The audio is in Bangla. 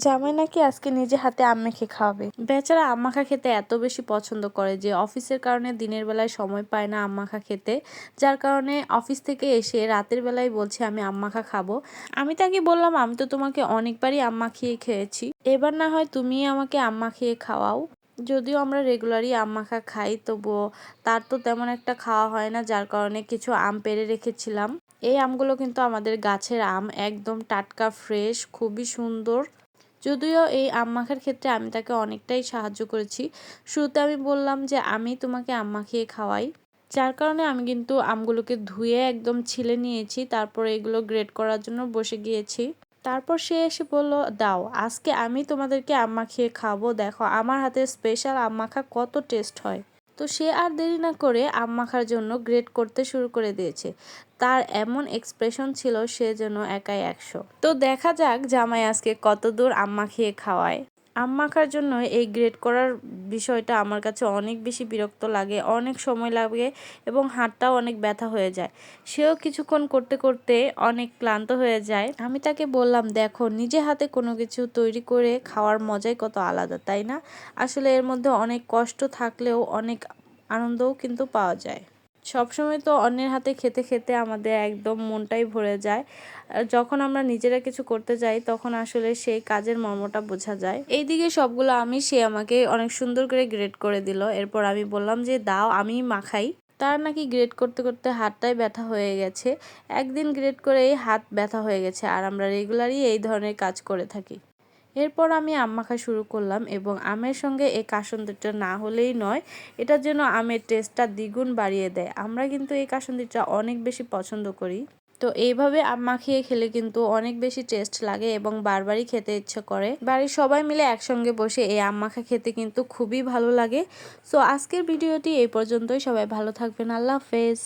জামাই নাকি আজকে নিজে হাতে আম মেখে খাওয়াবে। বেচারা আম মাখা খেতে এত বেশি পছন্দ করে যে অফিসের কারণে দিনের বেলায় সময় পায় না আম মাখা খেতে, যার কারণে অফিস থেকে এসে রাতের বেলায় বলছে আমি আম মাখা খাবো। আমি তাকে বললাম আমি তো তোমাকে অনেকবারই আম মাখিয়ে খেয়েছি, এবার না হয় তুমি আমাকে আম মাখিয়ে খাওয়াও। যদিও আমরা রেগুলারই আম মাখা খাই, তবুও তার তো তেমন একটা খাওয়া হয় না, যার কারণে কিছু আম পেড়ে রেখেছিলাম। এই আমগুলো কিন্তু আমাদের গাছের আম, একদম টাটকা ফ্রেশ, খুবই সুন্দর। যদিও এই আম মাখার ক্ষেত্রে আমি তাকে অনেকটাই সাহায্য করেছি। শুরুতে আমি বললাম যে আমি তোমাকে আম মাখিয়ে খাওয়াই, যার কারণে আমি কিন্তু আমগুলোকে ধুয়ে একদম ছিলে নিয়েছি, তারপরে এগুলো গ্রেট করার জন্য বসে গিয়েছি। তারপর সে এসে বলল দাও আজকে আমি তোমাদেরকে আম মাখিয়ে খাবো, দেখো আমার হাতের স্পেশাল আম মাখা কত টেস্ট হয়। তো সে আর দেরি না করে আম মাখার জন্য গ্রেট করতে শুরু করে দিয়েছে। তার এমন এক্সপ্রেশন ছিল সে যেন একাই 100। তো দেখা যাক জামাই আজকে কতদূর আম মাখিয়ে খাওয়ায়। আম মাখার জন্য এই গ্রেট করার বিষয়টা আমার কাছে অনেক বেশি বিরক্ত লাগে, অনেক সময় লাগে এবং হাতটাও অনেক ব্যথা হয়ে যায়। সেও কিছুক্ষণ করতে করতে অনেক ক্লান্ত হয়ে যায়। আমি তাকে বললাম দেখো নিজে হাতে কোনো কিছু তৈরি করে খাওয়ার মজাই কত আলাদা, তাই না? আসলে এর মধ্যে অনেক কষ্ট থাকলেও অনেক আনন্দও কিন্তু পাওয়া যায়। সবসময় তো অন্যের হাতে খেতে খেতে আমাদের একদম মনটাই ভরে যায়। যখন আমরা নিজেরা কিছু করতে যাই তখন আসলে সেই কাজের মর্মটা বোঝা যায়। এইদিকে সবগুলো সে আমাকে অনেক সুন্দর করে গ্রেড করে দিল। এরপর আমি বললাম যে দাও আমি মাখাই। তার নাকি গ্রেড করতে করতে হাতটাই ব্যথা হয়ে গেছে। একদিন গ্রেড করেই হাত ব্যথা হয়ে গেছে, আর আমরা রেগুলারই এই ধরনের কাজ করে থাকি। এরপর আমি আম মাখা শুরু করলাম এবং আমের সঙ্গে এই কাসুন্দিটা না হলেই নয়, এটা যেন আমের টেস্টটা দ্বিগুণ বাড়িয়ে দেয়। আমরা কিন্তু এই কাসুন্দিটা অনেক বেশি পছন্দ করি। তো এইভাবে আম মাখিয়ে খেলে কিন্তু অনেক বেশি টেস্ট লাগে এবং বারবারই খেতে ইচ্ছে করে। বাড়ির সবাই মিলে একসঙ্গে বসে এই আম মাখা খেতে কিন্তু খুবই ভালো লাগে। সো আজকের ভিডিওটি এই পর্যন্তই। সবাই ভালো থাকবেন। আল্লাহ হাফেজ।